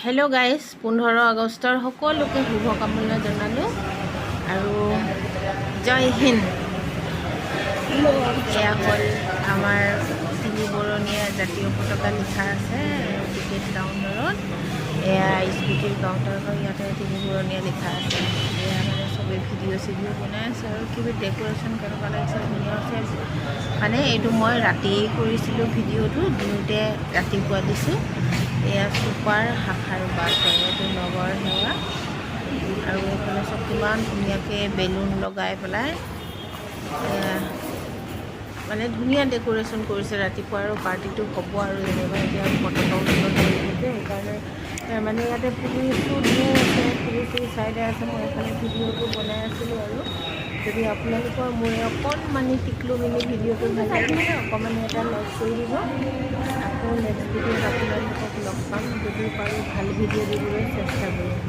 Hello' guys 15 আগষ্টৰ সকলোকে শুভকামনা জনালোঁ আৰু জয় হিন্দ। এয়া হ'ল আমাৰ তিনিবৰণীয়া জাতীয় পতাকা লিখা আছে টিকেট কাউণ্টাৰত। এয়া স্কুটিৰ কাউণ্টাৰ হয়, ইয়াতে তিনিবৰণীয়া লিখা আছে। এয়া মানে চবেই ভিডিঅ' বনাই আছে আৰু কিবা ডেক'ৰেশ্যন কেনেকুৱা লাগিছে, ধুনীয়া হৈছে। মানে এইটো মই ৰাতিয়েই কৰিছিলোঁ ভিডিঅ'টো, দিনতে ৰাতিপুৱা দিছোঁ। এয়া ছুপাৰ শাখাৰ বাছ হয়, এইটো নগৰ সেৱা। আৰু এইফালে চব কিমান ধুনীয়াকৈ বেলুন লগাই পেলাই মানে ধুনীয়া ডেক'ৰেশ্যন কৰিছে ৰাতিপুৱা। আৰু পাৰ্টিটো হ'ব আৰু যেনিবা এতিয়া পতাকা উত্তোলন কৰিব যে, সেইকাৰণে মানে ইয়াতে পুলিচো ধেৰ আছে, পুলিচো চাইডে আছে। মই এইফালে ভিডিঅ'টো বনাই আছিলোঁ আৰু যদি আপোনালোকৰ মোৰ অকণমানি টিকলো মিনি ভিডিঅ'টো ভাল লাগিলে অকণমান এটা লাইক কৰি দিব। আকৌ নেক্সট ভিডিঅ'ত আপোনালোকক লগ পাম, যদি পাৰোঁ ভাল ভিডিঅ' দিবলৈ চেষ্টা কৰিম।